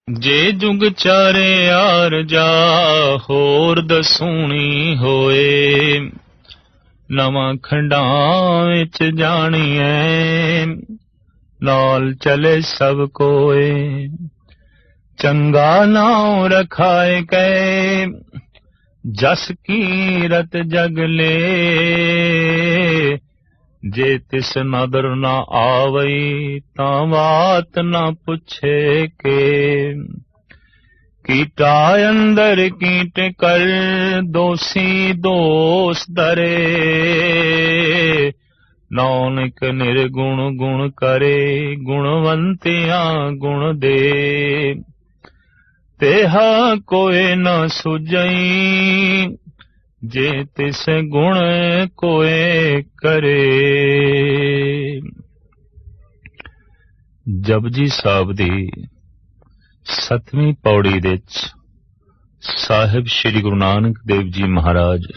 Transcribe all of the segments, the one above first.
जे जुग चारे आर जा होर दसूनी होए, नवां खंडां विच जाणीए नाल चले सब कोए। चंगा नाम रखाए कै जस कीरत जगले, जे तिस नदर न आवई तां बात न पुछे के। कीटा अंदर कीट कर दोषी दोष धरे, नानक निर्गुण गुण करे गुणवंतियां गुण दे। तेहा कोई न सुझई जे तिस गुण कोई करे। जपजी साहब दी 7ਵੀਂ पौड़ी दे साहिब श्री गुरु नानक देव जी महाराज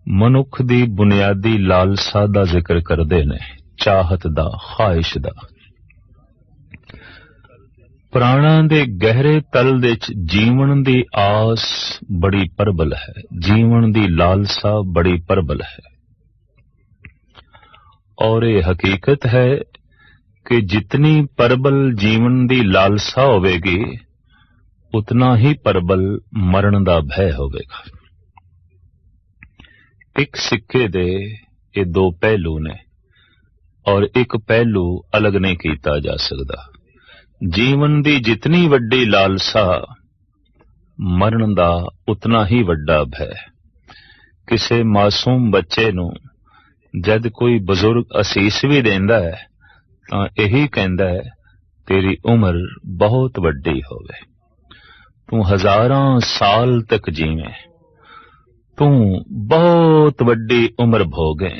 मनुख दी बुनियादी लालसा दा जिक्र करदे ने, चाहत दा, ख्वाहिश दा। प्राणा दे गहरे तल दे जीवन दी आस बड़ी प्रबल है, जीवन दी लालसा बड़ी प्रबल है। और ये हकीकत है कि जितनी प्रबल जीवन दी लालसा होवेगी उतना ही प्रबल मरण दा भय होवेगा। एक सिक्के दे ये दो पहलू ने और एक पहलू अलग नहीं किया जा सकता। जीवन दी जितनी वड्डी लालसा मरण दा उतना ही वड्डा भय। किसे मासूम बच्चे नू जद कोई बुजुर्ग असीस भी देंदा है तां यही कहंदा है तेरी उम्र बहुत वड्डी होवे, तू हजारां साल तक जीवे, तू बहुत वड्डी उम्र भोगे।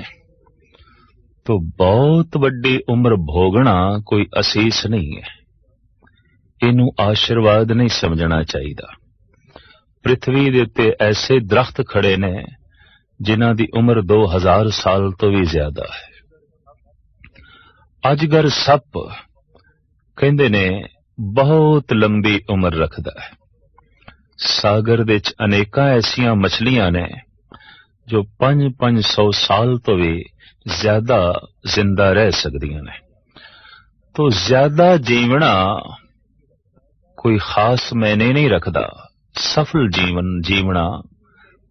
तो बहुत वड्डी उम्र भोगना कोई असीस नहीं है, इनू आशीर्वाद नहीं समझना चाहिए। पृथ्वी दे उत्ते ऐसे दरख्त खड़े ने जिन्हां दी उम्र 2000 साल तो भी ज्यादा है। अजगर सप कहंदे ने बहुत लंबी उम्र रखदा है। सागर दे च अनेकां ऐसियां मछलियां ने जो 500 साल तो भी ज्यादा जिंदा रह सकदियां ने। तो ज्यादा जीवना कोई खास मायने नहीं रखदा। सफल जीवन जीवना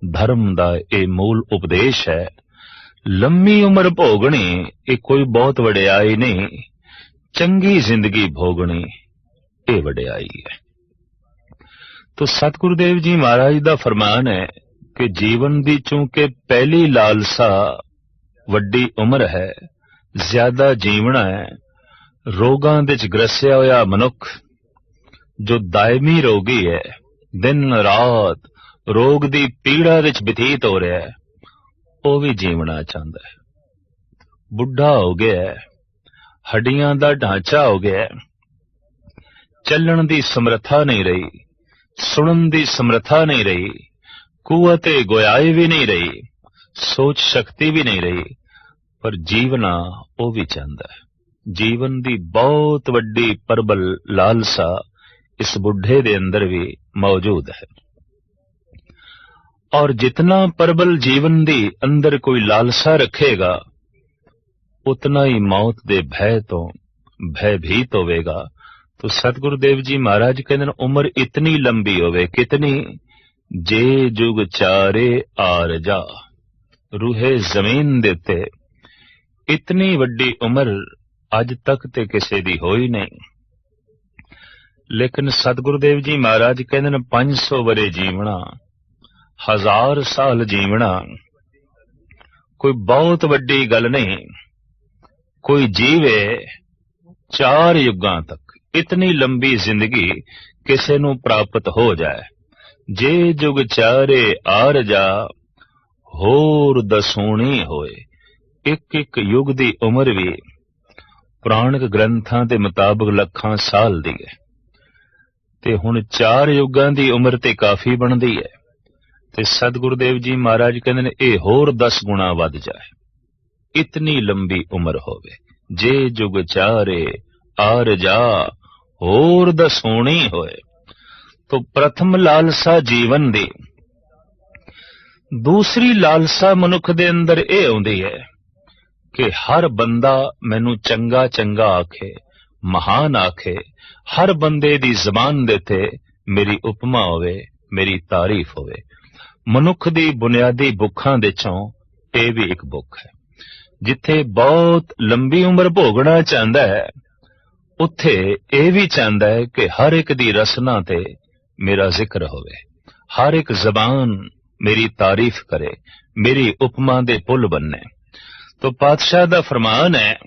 धर्म दा ये मूल उपदेश है। लंबी उम्र भोगनी ये कोई बहुत वडियाई नहीं, चंगी जिंदगी भोगनी ये वडियाई है। तो सतगुरुदेव जी महाराज दा फरमान है कि जीवन दी चूंकि पहली लालसा वड्डी उम्र है, ज्यादा जीवना है। रोगां दे च ग्रसिया होया मनुख जो दायमी रोगी है, दिन रात रोग दी पीड़ा विच बतीत हो रहा है, वो भी जीवना चाहता है। बुढ़ा हो गया है, हड्डियां दा ढांचा हो गया है, चलण दी समर्था नहीं रही, सुनन दी समर्था नहीं रही, कुवते गोयाई भी नहीं रही, सोच शक्ति भी नहीं रही, पर जीवना वो भी चाहता है। जीवन दी बहुत वड्डी प्रबल लालसा इस बुढ़े दे अंदर भी मौजूद है। और जितना प्रबल जीवन दी अंदर कोई लालसा रखेगा उतना ही मौत दे भय तो भयभीत होवेगा। तो सतगुरुदेव जी महाराज कहते हैं उम्र इतनी लंबी होवे, कितनी, जे जुग चारे आर जा, रूहे जमीन देते इतनी वड्डी उम्र अज तक ते किसे दी होई नहीं। लेकिन सतगुरुदेव जी महाराज कहते हैं 500 वरे जीवना, 1000 साल जीवना कोई बहुत वड्डी गल नहीं। कोई जीवे 4 युगां तक, इतनी लंबी जिंदगी किसे नू प्राप्त हो जाए। जे जुग चारे आर जा होर दसूनी होए। एक एक युग दी उम्र भी पुराणिक ग्रंथां दे मुताबिक लखां साल दी है, ते हुण 4 युगां दी उम्र ते काफी बनदी है। ते सतगुरुदेव जी महाराज कहंदे ने ये होर 10 गुणा वध जाए, इतनी लंबी उम्र होवे। जे जुग चारे आर जा होर दसोणी होए। तो प्रथम लालसा जीवन दी, दूसरी लालसा मनुख दे अंदर ये आउंदी है कि हर बंदा मैनू चंगा चंगा आखे, महान आखे, हर बंदे दी जबान दे ते मेरी उपमा होवे, मेरी तारीफ होवे। मनुख दी बुनियादी बुखां दे चों ये भी एक बुख है। जिथे बहुत लंबी उम्र भोगना चाहता है, उत्थे ये भी चाहता है कि हर एक दी रसना ते मेरा जिक्र होवे, हर एक जबान मेरी तारीफ करे, मेरी उपमा दे पुल बनने। तो पातशाह दा फरमान है,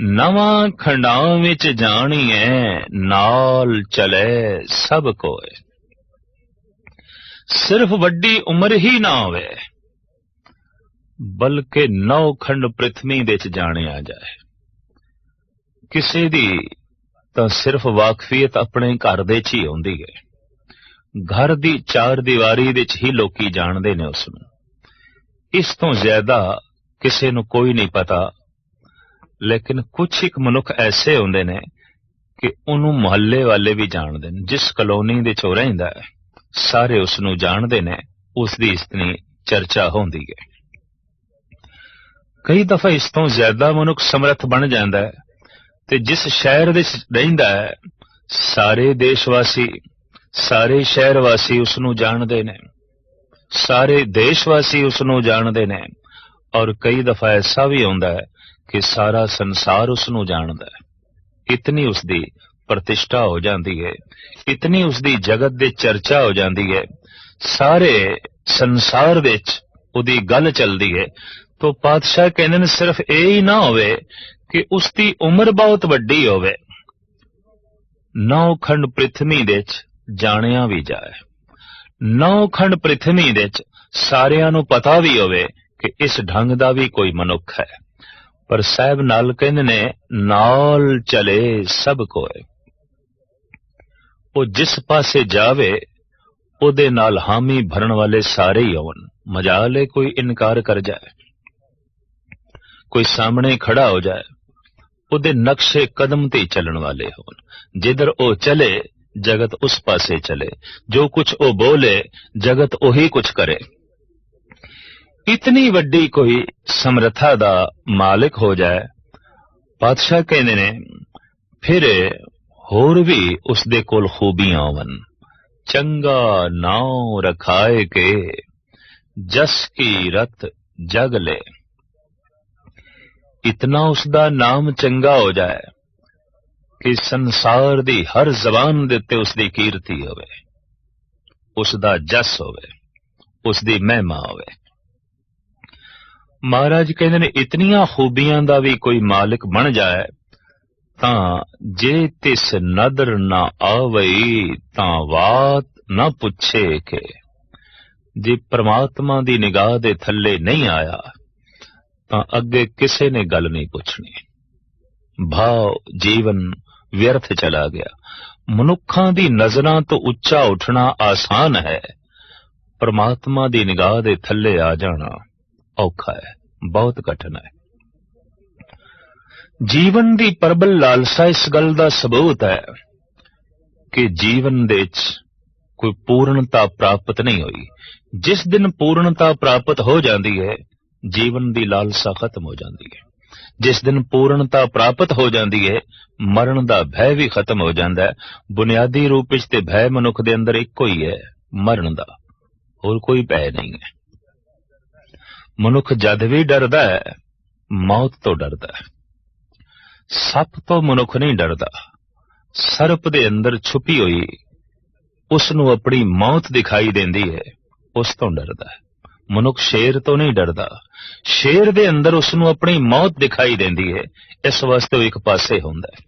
नवा खंडां विच जाणीए नाल चले सब कोए। सिर्फ वड्डी उम्र ही ना होवे, बल्कि 9 खंड पृथ्वी दे च जाणिया जाए। किसी दी तां सिर्फ वाकफियत अपने घर दे च ही आउंदी है, घर दी 4 दीवारी दे च ही लोकी जाणदे ने उसनूं। इस तो ज्यादा किसी नूं कोई नहीं पता। लेकिन कुछ एक मनुख ऐसे होंदे ने कि उन्हों मुहल्ले वाले भी जानते हैं। जिस कलोनी दे चो रहिंदा है, सारे उसनूं जानते ने, उसकी इतनी चर्चा होंदी है। कई दफा इस तो ज्यादा मनुख समर्थ बन जाता है, ते जिस शहर दे रहिंदा है, सारे देशवासी, सारे शहरवासी उसनूं जानते ने, सारे देशवासी उसनूं जानते ने। और कई दफा ऐसा भी होंदा है कि सारा संसार उसनूं जानदा है। इतनी उसकी प्रतिष्ठा हो जाती है, इतनी उसकी जगत दे चर्चा हो जाती है, सारे संसार विच उहदी गल चलती है। तो पातशाह कहंदे ने सिर्फ यही ना होवे कि उसकी उम्र बहुत वड्डी होवे, 9 खंड पृथ्वी दे च जाणिया भी जाए, 9 खंड पृथ्वी दे च सारियां नूं पता भी होवे कि इस ढंग दा भी कोई मनुख है। पर साहब नाल कहंदे ने नाल चले सब कोए। वो जिस पासे जावे उहदे नाल हामी भरन वाले सारे ही होवन। मजाल है कोई इनकार कर जाए, कोई सामने खड़ा हो जाए, उहदे नक्शे कदम ते चलन वाले होवन। जिधर वो चले जगत उस पासे चले, जो कुछ वो बोले जगत वही कुछ करे। इतनी वड्डी कोई समर्था दा मालिक हो जाए, पातशाह कहंदे ने फिर होर भी उसदे कोल खूबियां होवन। चंगा नाव रखाए के जस की रत जग ले। इतना उसदा नाम चंगा हो जाए कि संसार दी हर जबान दे उत्ते उसदी कीर्ति होवे, उसदा जस होवे, उसदी महिमा होवे। महाराज कहते ने इतनियां खूबियां दा भी कोई मालिक बन जाए तां जे तिस नदर ना आवई तां वात ना पुछे के। जे परमात्मा दी निगाह दे थल्ले नहीं आया तां अगे किसे ने गल नहीं पुछनी। भाव जीवन व्यर्थ चला गया। मनुखां दी नजरां तो उच्चा उठना आसान है, परमात्मा दी निगाह दे थल्ले आ जाना औखा है, बहुत कठिन है। जीवन दी प्रबल लालसा इस गल दा सबूत है कि जीवन दे च कोई पूर्णता प्राप्त नहीं हुई। जिस दिन पूर्णता प्राप्त हो जाती है, जीवन दी लालसा खत्म हो जाती है। जिस दिन पूर्णता प्राप्त हो जाती है, मरण दा भय भी खत्म हो जाता है। बुनियादी रूप विच ते भय मनुख दे अंदर इक्को ही है, मरण दा, और कोई भय नहीं है। मनुख जद भी डरदा है, मौत तो डरदा है। सप तो मनुख नहीं डरदा, सर्प दे अंदर छुपी हुई उसनूं अपनी मौत दिखाई देंदी है, उस तो डरदा है। मनुख शेर तो नहीं डरदा, शेर दे अंदर उसनूं अपनी मौत दिखाई देंदी है, इस वास्ते वो एक पासे हुंदा है।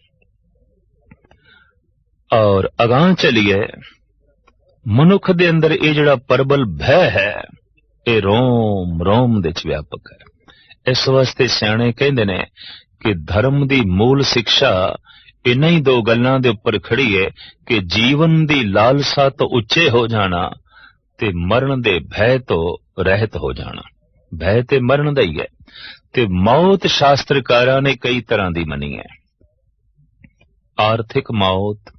और अगां चलिए, मनुख दे अंदर ये जिहड़ा प्रबल भय है, ये रोम रोम दे विच व्यापक है। इस वास्ते सियाणे कहंदे ने कि धर्म दी मूल शिक्षा इन्हां ही 2 गल्लां दे उपर खड़ी है कि जीवन दी लालसा तो उच्चे हो जाना ते मरण दे भय तो रहत हो जाना। भय ते मरण दा ही है। ते मौत शास्त्रकारां ने कई तरह दी मनी है। आर्थिक मौत,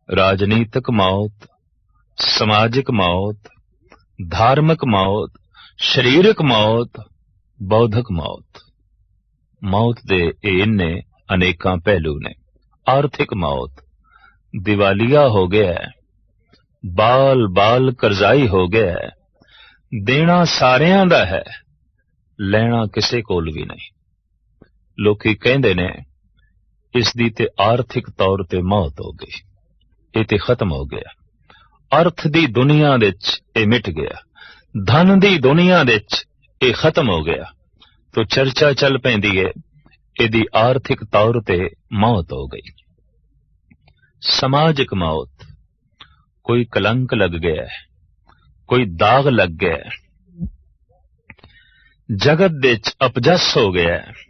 राजनीतिक मौत, समाजिक मौत, धार्मिक मौत, शरीरक मौत, बौद्धिक मौत। मौत दे इन्ने अनेकां पहलू ने। आर्थिक मौत, दिवालिया हो गया है, बाल बाल करजाई हो गया है, देना सारियां दा है, लेना किसे कोल भी नहीं। लोकी कहंदे ने इस दी ते आर्थिक तौर ते मौत हो गई, ये ते खत्म हो गया। अर्थ दी दुनिया दे च ये मिट गया, धन दी दुनिया दे च ये खत्म हो गया। तो चर्चा चल पैंदी है इहदी आर्थिक तौर ते मौत हो गई। समाजिक मौत, कोई कलंक लग गया है, कोई दाग लग गया है, जगत दे च अपजस हो गया है।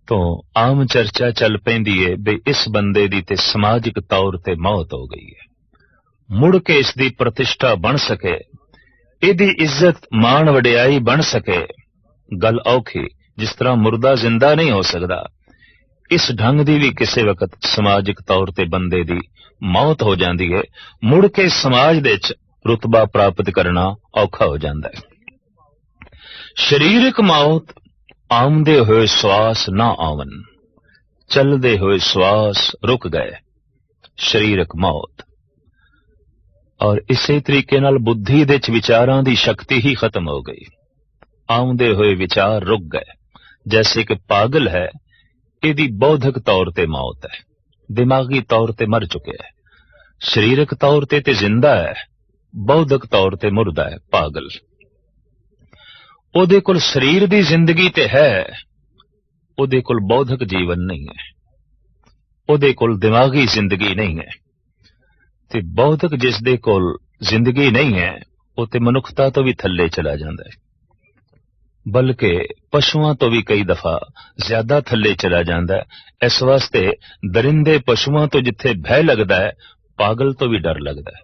तो आम चर्चा चल पैंदी है बई इस बंदे दी ते समाजिक तौर ते मौत हो गई है। मुड़ के इसदी प्रतिष्ठा बन सके, इहदी इज्जत मान वडियाई बन सके, गल औखी। जिस तरह मुर्दा जिंदा नहीं हो सकता, इस ढंग दी भी किसी वक्त समाजिक तौर ते बंदे दी मौत हो जाती है। मुड़ के समाज दे च रुतबा प्राप्त करना औखा हो जाता है। शरीरक मौत, आमदे हुए श्वास ना आवन, चलदे हुए श्वास रुक गए, शरीरक मौत। और इसे तरीके नाल बुद्धि दे च विचारां दी शक्ति ही खत्म हो गई, आमदे हुए विचार रुक गए। जैसे कि पागल है, इहदी बौद्धिक तौर ते मौत है, दिमागी तौर ते मर चुके है। शरीरक तौर ते जिंदा है, बौद्धिक तौर ते मुर्दा है, पागल। ओदे कोल शरीर दी जिंदगी ते है, ओदे कोल बौद्धिक जीवन नहीं है, ओदे कोल दिमागी जिंदगी नहीं है। ते बौद्धिक जिस दे कोल जिंदगी नहीं है, वो ते मनुखता तो भी थल्ले चला जाता है, बल्कि पशुआं तो भी कई दफा ज्यादा थल्ले चला जाता है। इस वास्ते दरिंदे पशुआं तो जिथे भय लगता है, पागल तो भी डर लगता है,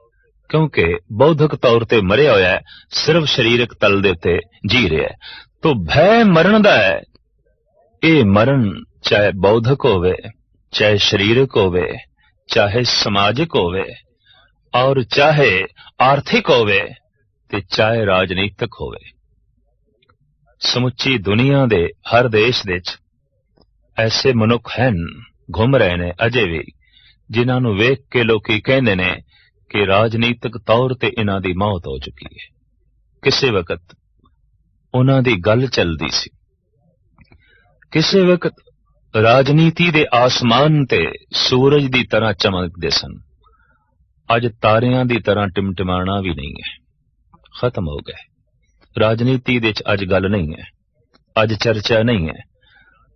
क्योंकि बौद्धिक तौर ते मरिया होया है, सिर्फ शरीरक तल दे उत्ते जी रहा है। तो भय मरण दा है। ये मरण चाहे बौद्धिक होवे, चाहे शरीरक होवे, चाहे समाजिक होवे, और चाहे आर्थिक होवे, ते चाहे राजनीतिक होवे। समुची दुनिया दे हर देश दे च ऐसे मनुख हैं, घूम रहे ने अजे भी, जिन्हां नूं वेख के लोकी कहंदे ने कि राजनीतिक तौर ते इन्हां दी मौत हो चुकी है। किसी वक्त उन्हां दी गल चलदी सी, किसी वक्त राजनीति दे आसमान ते सूरज दी तरह चमकदे सन। अज तारियां दी तरह टिमटिमाना भी नहीं है, खत्म हो गए। राजनीति दे च अज गल नहीं है, अज चर्चा नहीं है।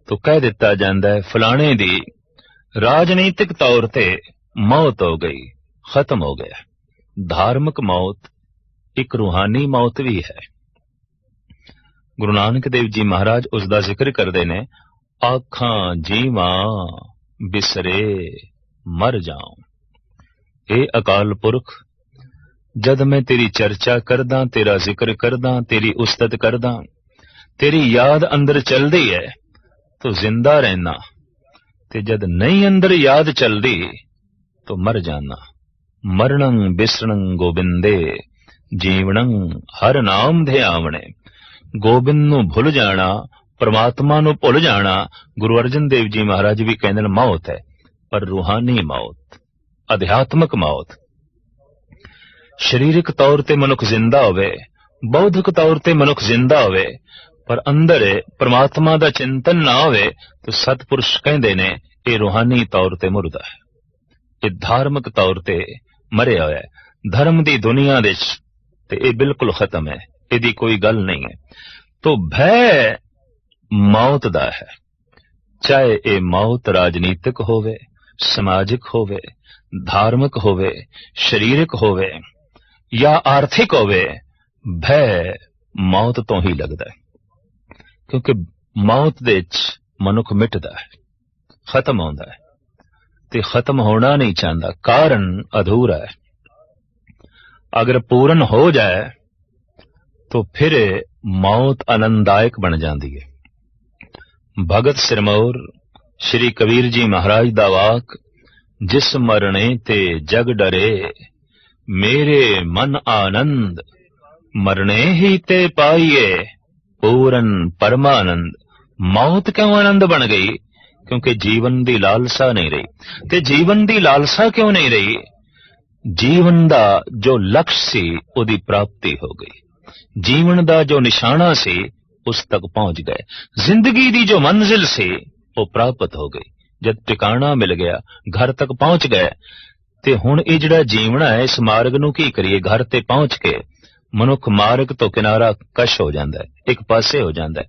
तो कह दिता जाता है फलाने दी राजनीतिक तौर ते मौत हो गई, खत्म हो गया। धार्मिक मौत एक रूहानी मौत भी है। गुरु नानक देव जी महाराज उसका जिक्र करते ने, आखां जीवां बिसरे मर जाऊं। ए अकाल पुरख, जद मैं तेरी चर्चा करदा, तेरा जिक्र करदा, तेरी उस्तत करदा, तेरी याद अंदर चलदी है तो जिंदा रहना, ते जद नहीं अंदर याद चलदी तो मर जाना। मरणं बिसरणं गोबिंदे, जीवणं हर नाम ध्यावणे। गोबिंद नूं भुल जाना, परमात्मा नूं भुल जाना। गुरु अर्जन देव जी महाराज भी कहंदे ने मौत है, पर रूहानी मौत, अध्यात्मक मौत। शरीरक तौर ते मनुख जिंदा होवे, बौद्धिक तौर ते मनुख जिंदा होवे, पर अंदर परमात्मा दा चिंतन ना होवे, तो सतपुरुष कहंदे ने ये रूहानी तौर ते मुर्दा है, ये धार्मिक तौर ते मरिया होया है। धर्म दी दुनिया दे ते ये बिल्कुल खत्म है, इहदी कोई गल नहीं है। तो भय मौत दा है, चाहे ये मौत राजनीतिक होवे, समाजिक होवे, धार्मिक होवे, शरीरक होवे या आर्थिक होवे, भय मौत तो ही लगता है। क्योंकि मौत दे च मनुख मिटदा है, खत्म होता है, ते खत्म होना नहीं चाहता, कारण अधूरा है। अगर पूर्ण हो जाए तो फिर मौत आनंददायक बन जाती है। भगत सिरमौर श्री कबीर जी महाराज दा वाक, जिस मरने ते जग डरे, मेरे मन आनंद, मरने ही ते पाइए, पूरन परमानंद। मौत क्यों आनंद बन गई? क्योंकि जीवन दी लालसा नहीं रही। ते जीवन दी लालसा क्यों नहीं रही? जीवन दा जो लक्ष्य सी उदी प्राप्ति हो गई। जीवन दा जो निशाना सी उस तक पहुंच गए। जिंदगी दी जो मंजिल सी वो प्राप्त हो गई। जब ठिकाना मिल गया, घर तक पहुंच गए, ते हुण ये जिहड़ा जीवना है, इस मार्ग नूं की करिए? घर ते पहुंच के मनुख मार्ग तो किनारा कश हो जाता है, एक पासे हो जाता है।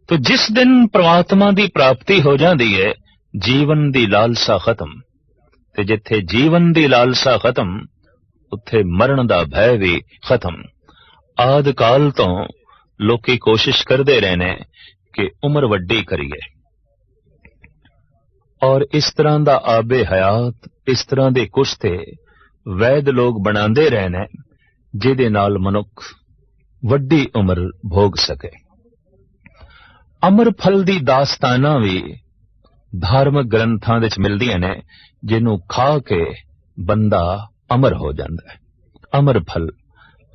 तो जिस दिन परमात्मा की प्राप्ति हो जाती है, जीवन की लालसा खत्म। ते जिथे जीवन की लालसा खत्म, उत्थे मरण का भय भी खत्म। आदि काल तो लोकी कोशिश करते रहने कि उम्र वड्डी करिए, और इस तरह का आबे हयात, इस तरह के कुछ ते वैद लोग बनाते रहने जिहदे नाल मनुख वड्डी उम्र भोग सके। अमर फल दी दास्ताना भी धार्मिक ग्रंथां विच मिलदियां ने, जिन्हों खा के बंदा अमर हो जाता है। अमर फल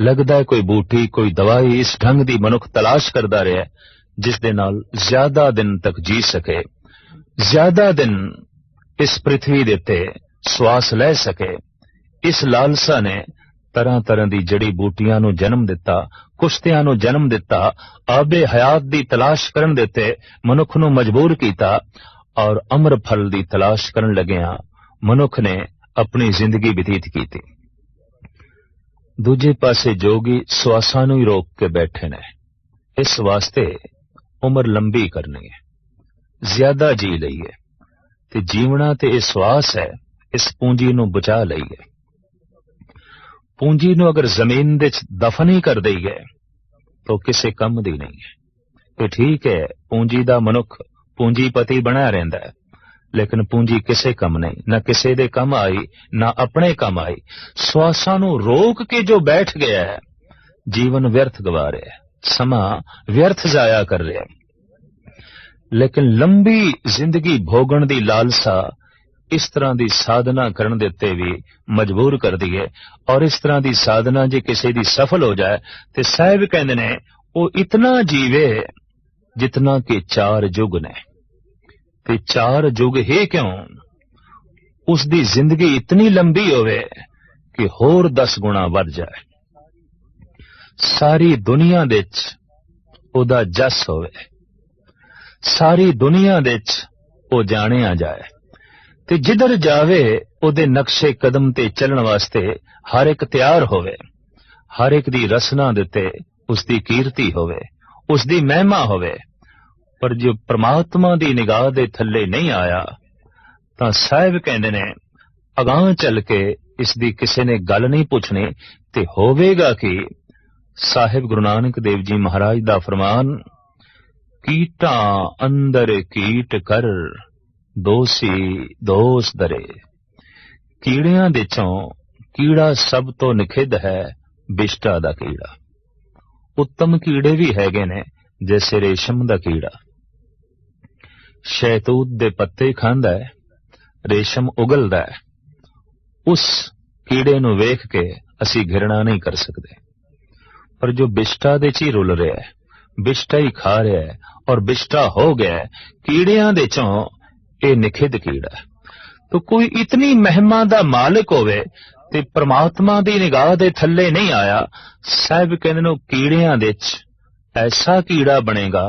लगदा है कोई बूटी, कोई दवाई इस ढंग दी मनुख तलाश करदा रहा जिस दे नाल ज्यादा दिन तक जी सके, ज्यादा दिन इस पृथ्वी दे ते श्वास लै सके। इस लालसा ने तरह तरह की जड़ी बूटियां नूं जन्म दिता, कुश्तियां नूं जन्म दिता, आबे हयात दी तलाश करन देते मनुख नूं मजबूर कीता, और अमर फल दी तलाश करन लगिया मनुख ने अपनी जिंदगी व्यतीत की। दूजे पासे जोगी श्वासां नूं ही रोक के बैठे ने, इस वास्ते उम्र लंबी करनी है, ज्यादा जी लईए। ते जीवना ते इह श्वास है, इस पूंजी नूं बचा लईए। पूंजी नूं अगर जमीन दे दफन ही कर दईए तो किसी कम दी नहीं है। ये ठीक है, पूंजी दा मनुख पूंजीपति बना रहिंदा है, लेकिन पूंजी किसे कम नहीं, ना किसे दे कम आई, ना अपने कम आई। श्वासां नूं रोक के जो बैठ गया है, जीवन व्यर्थ गवा रहा है, समा व्यर्थ जाया कर रहा है। लेकिन लंबी जिंदगी भोगण दी लालसा इस तरह की साधना करन देते भी मजबूर कर दी है। और इस तरह की साधना जे किसी की सफल हो जाए तो साहिब कहते ने वो इतना जीवे जितना कि 4 युग ने। ते 4 युग है क्यों? उसकी जिंदगी इतनी लंबी होवे कि होर 10 गुणा बढ़ जाए, सारी दुनिया दे ओदा जस होवे, सारी दुनिया दे ओ जानिया जाए, ते जिधर जावे ओदे नक्शे कदम ते चलण वास्ते हर एक तैयार होवे, हर एक दी रसना देते उसकी कीर्ति होवे, उसकी महिमा होवे। पर जो परमात्मा दी निगाह दे थल्ले नहीं आया तां साहिब कहंदे ने अगां चल के इसदी किसी ने गल नहीं पूछनी ते होवेगा कि साहिब गुरु नानक देव जी महाराज दा फरमान, कीटा अंदर कीट कर, दोषी दोष दरे। कीड़ियां दे चों कीड़ा सब तो निखिद है, बिष्टा दा कीड़ा। उत्तम कीड़े भी हैगे ने, जैसे रेशम दा कीड़ा शहतूत दे पत्ते खांदा है, रेशम उगलदा है। उस कीड़े नूं वेख के असी घृणा नहीं कर सकते, पर जो बिष्टा दे ची रुल रहा है, बिष्टा ही खा रहा है और बिष्टा हो गया है, कीड़ियां दे चों ये निखिद कीड़ा। तो कोई इतनी महिमा दा मालिक होवे ते परमात्मा दी निगाह दे थल्ले नहीं आया। साहिब कहंदे ने कीड़ियां दे ऐसा कीड़ा बनेगा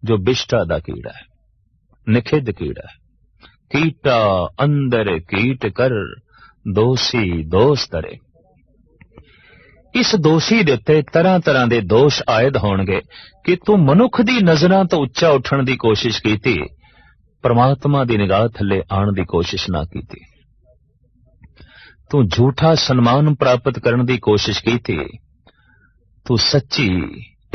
जो बिष्टा दा कीड़ा है, निखिद कीड़ा है। कीटा अंदर कीट कर, दोषी दोष दरे। इस दोषी दे उत्ते तरह तरह के दोष आयद होणगे कि तू मनुख दी नजरां तो उच्चा उठण दी कोशिश कीती, परमात्मा दी निगाह थल्ले आण दी कोशिश ना कीती। तू झूठा सन्मान प्राप्त करने की कोशिश की थी, तू सच्ची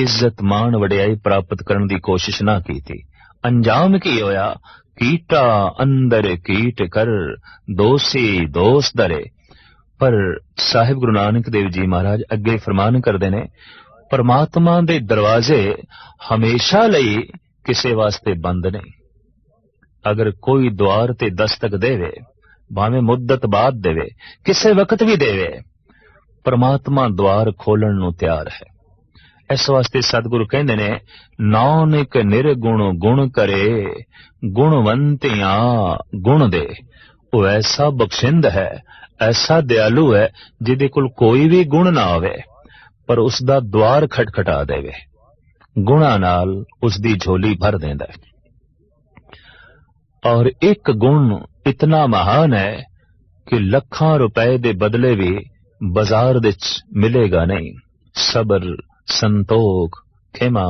इज्जत मान वडियाई प्राप्त करने की कोशिश ना की थी। अंजाम की होया? कीटा अंदर कीट कर, दोषी दोष दरे। पर साहिब गुरु नानक देव जी महाराज अगे फरमान करते ने, परमात्मा दे दरवाजे हमेशा लई किसे वास्ते बंद नहीं। अगर कोई द्वार ते दस्तक देवे, भावें मुद्दत बाद देवे, किसे वक्त भी देवे, परमात्मा द्वार खोलण नूं तैयार है। इस वास्ते सतगुरु कहंदे ने, नानक निर्गुण गुण करे, गुणवंतियां गुण दे। वो ऐसा बख्शिंद है, ऐसा दयालु है, जिहदे कोल कोई भी गुण ना होवे पर उसदा द्वार खटखटा देवे, गुणा नाल उसदी झोली भर देंदा है। और एक गुण इतना महान है कि लखां रुपए दे बदले भी बाजार विच मिलेगा नहीं। सबर, संतोख, खिमा,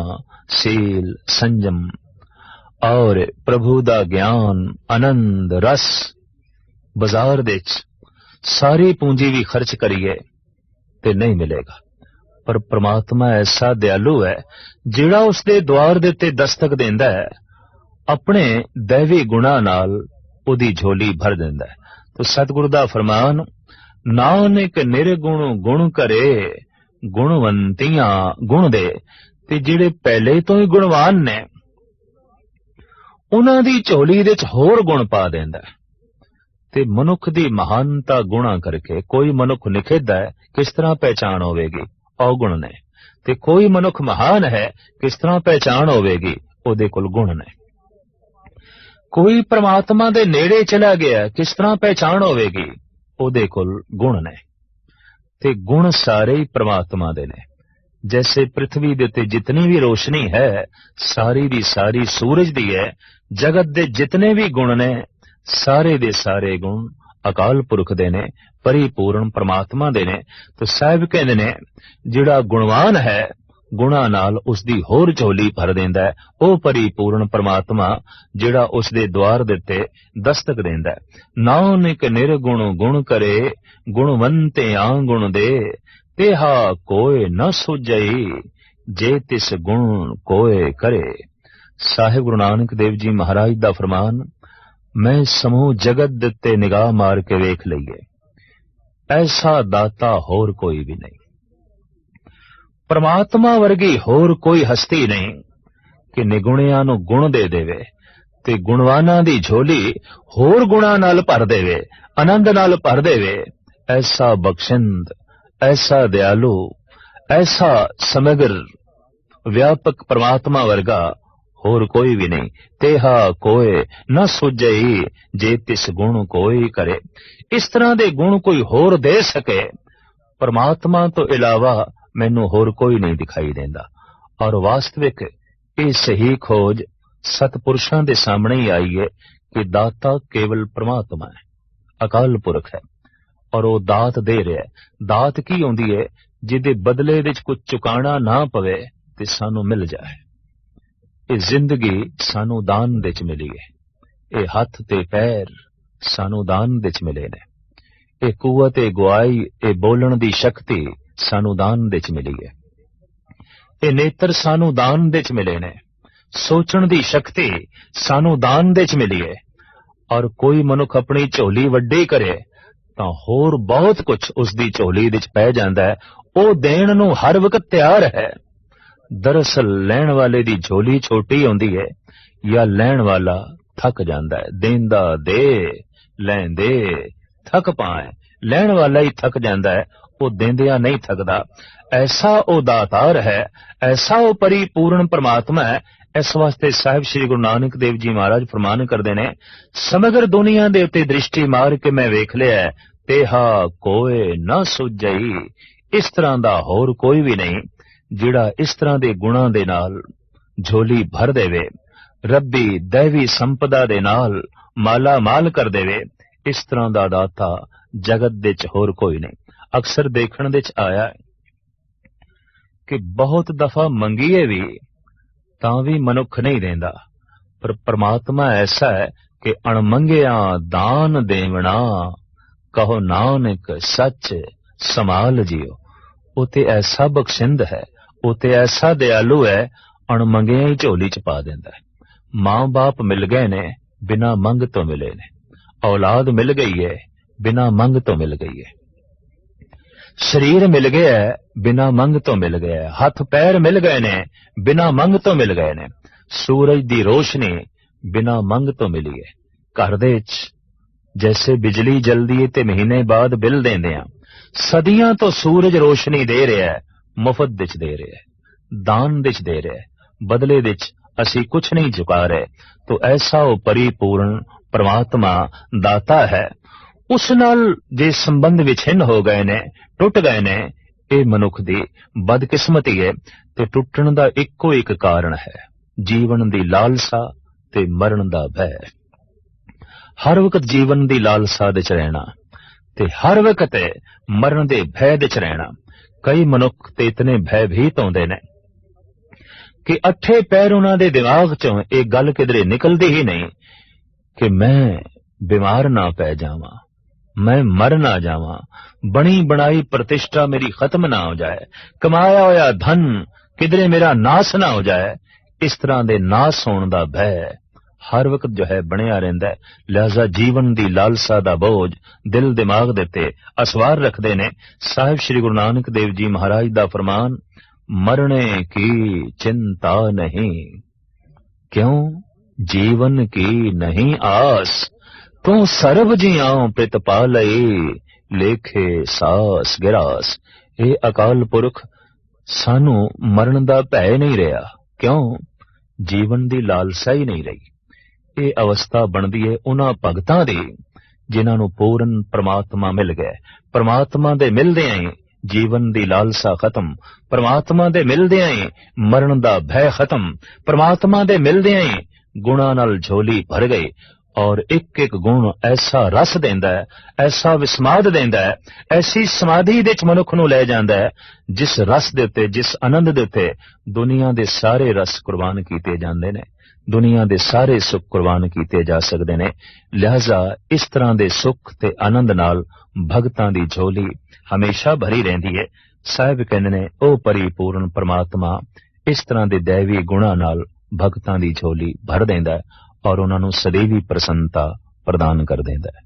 सील, संयम और प्रभु दा ज्ञान, आनंद, रस बाजार विच सारी पूंजी भी खर्च करिए ते नहीं मिलेगा। पर परमात्मा ऐसा दयालु है, जिहड़ा उसदे द्वार दे ते दस्तक देंदा है, अपने दैवी गुणा नाल उदी झोली भर देंदा है। तो सतगुरु दा फरमान, नानक निर्गुण गुण करे, गुणवंतियां गुण दे। ते जिहड़े पहले तो ही गुणवान ने, उन्हां दी झोली दे च होर गुण पा देंदा है। ते मनुख दी महानता गुणा करके कोई मनुख निखेधा है, किस तरह पहचान होवेगी? अवगुण ने। ते कोई मनुख महान है, किस तरह पहचान होवेगी? उहदे कोल गुण ने। कोई परमात्मा दे नेड़े चला गया, किस तरह पहचान होवेगी? उहदे कोल गुण ने। ते गुण सारे ही परमात्मा दे ने। जैसे पृथ्वी दे ते जितनी भी रोशनी है, सारी दी सारी सूरज दी है। जगत दे जितने भी गुण ने, सारे दे सारे गुण अकाल पुरख दे ने, परिपूर्ण परमात्मा दे ने। तो साहिब कहंदे ने, जिहड़ा गुणवान है, गुणा नाल उसदी होर झोली भर देंदा है। ओ परिपूर्ण परमात्मा जिहड़ा उसदे द्वार दे ते दस्तक देंदा है। नानक निर्गुण गुण करे, गुणवंतियां गुण दे। तेहा कोय न सुझई, जे तिस गुण कोय करे। साहिब गुरु नानक देव जी महाराज दा फरमान, मैं समूह जगत दे ते निगाह मार के वेख लईए, ऐसा दाता होर कोई भी नहीं। परमात्मा वर्गी होर कोई हस्ती नहीं कि निगुणियां नूं गुण दे देवे ते गुणवानां दी झोली होर गुणां नाल भर देवे, आनंद नाल भर देवे। ऐसा बख्शिंद, ऐसा दयालु, ऐसा समग्र व्यापक परमात्मा वर्गा होर कोई भी नहीं। तेहा कोय न सुझई, जे तिस गुण कोई करे। इस तरह दे गुण कोई होर दे सके, परमात्मा तो इलावा मैनू होर कोई नहीं दिखाई देंदा। और वास्तविक ये सही खोज सतपुरुषां दे सामने ही आई है कि दाता केवल परमात्मा है, अकाल पुरख है, और वो दात दे रहा है। दात की होंदी है? जिहदे बदले विच कुछ चुकाना ना पवे ते सानू मिल जाए। ये जिंदगी सानू दान दे च मिली है, ये हथ ते पैर सानू दान दे च मिले ने, ये कुवत, ये गुआई, ये बोलण दी शक्ति सानू दान दे च मिली है, ये नेत्र सानू दान दे च मिले ने, सोचण दी शक्ति सानू दान दे च मिली है। और कोई मनुख अपनी झोली वड्डी करे तां होर बहुत कुछ उसदी झोली विच पै जांदा है। वो देण नूं हर वक्त तैयार है। दरअसल लैण वाले दी झोली छोटी होंदी है, या लैण वाला थक जांदा है। देंदा दे, लैंदे थक पाए, लैण वाला ही थक जांदा है, वो देंदिया नहीं थकदा। ऐसा वो दातार है, ऐसा वो परिपूर्ण परमात्मा है। इस वास्ते साहिब श्री गुरु नानक देव जी महाराज फरमान करदे ने, समग्र दुनिया दे उत्ते दृष्टि मार के मैं वेख लिया है, तेहा कोय न सुझई। इस तरह दा होर कोई भी नहीं जिहड़ा इस तरह दे गुणां दे नाल झोली भर देवे, रब्बी दैवी संपदा दे नाल माला माल कर देवे। इस तरह दा दाता जगत दे च होर कोई नहीं। अक्सर देखण दे च आया कि बहुत दफा मंगीए भी तां भी मनुख नहीं देंदा, पर परमात्मा ऐसा है कि अणमंगिया दान देवना, कहो नानक सच संभाल जियो। उते ऐसा बख्शिंद है, उते ऐसा दयालु है, अणमंगिया ही झोली च पा देंदा है। मां बाप मिल गए ने, बिना मंग तो मिले ने। औलाद मिल गई है, बिना मंग तो मिल गई है। शरीर मिल गया है, बिना मंग तो मिल गया है। हाथ पैर मिल गए ने, बिना मंग तो मिल गए ने। सूरज दी रोशनी बिना मंग तो मिली है। घर दे विच जैसे बिजली जलदी है ते महीने बाद बिल देंदे आ, सदियां तो सूरज रोशनी दे रहा है, मुफ्त विच दे रहा है, दान विच दे रहा है, बदले विच असी कुछ नहीं चुका रहे। तो ऐसा वो परिपूर्ण परमात्मा दाता है, उस नाल जे संबंध विछिन्न हो गए ने, टुट गए ने, ये मनुख दी बदकिस्मती है। ते टुटण दा इक्को एक कारण है, जीवन दी लालसा ते मरण दा भय। हर वक्त जीवन दी लालसा दे च रहना ते हर वक्त मरण दे भय दे च रहना। कई मनुख ते इतने भयभीत होंदे ने कि अठे पैर उन्हां दे दिमाग चों एक गल किधरे निकलदी ही नहीं कि मैं बीमार ना पै जावां, मैं मर ना जावां, बनी बनाई प्रतिष्ठा मेरी खत्म ना हो जाए, कमाया होया धन किधरे मेरा नाश ना हो जाए। इस तरह दे नाश होने दा भय हर वक्त जो है बनिया रहिंदा है। लिहाजा जीवन दी लालसा दा बोझ दिल दिमाग दे ते असवार रखदे ने। साहिब श्री गुरु नानक देव जी महाराज दा फरमान, मरने की चिंता नहीं, क्यों जीवन की नहीं आस, तू सर्व जियां प्रित पालई, लेखे सास गिरास। ये अकाल पुरख सानू मरण दा भय नहीं रहा, क्यों जीवन दी लालसा ही नहीं रही। ये अवस्था बनदी है उन्हां भगतां दी जिन्हां नू पूर्ण परमात्मा मिल गया। परमात्मा दे मिलदियां ही जीवन दी लालसा खत्म, परमात्मा दे मिलदियां ही मरण दा भय खत्म, परमात्मा दे मिलदियां ही गुणा नाल झोली भर गई। और एक एक गुण ऐसा रस देंदा है, ऐसा विस्माद देंदा है, ऐसी समाधि दे च मनुख नू ले जांदा है, जिस रस दे उत्ते, जिस आनंद दे उत्ते दुनिया दे सारे रस कुर्बान कीते जांदे ने, दुनिया दे सारे सुख कुर्बान कीते जा सकते ने। लिहाजा इस तरह दे सुख ते आनंद नाल भगतां दी झोली हमेशा भरी रहिंदी है। साहिब कहंदे ने ओ परिपूर्ण परमात्मा इस तरह दे दैवी गुणां नाल भगतां दी झोली भर देंदा है और उन्हां नू सदैवी प्रसन्नता प्रदान कर देंदा है।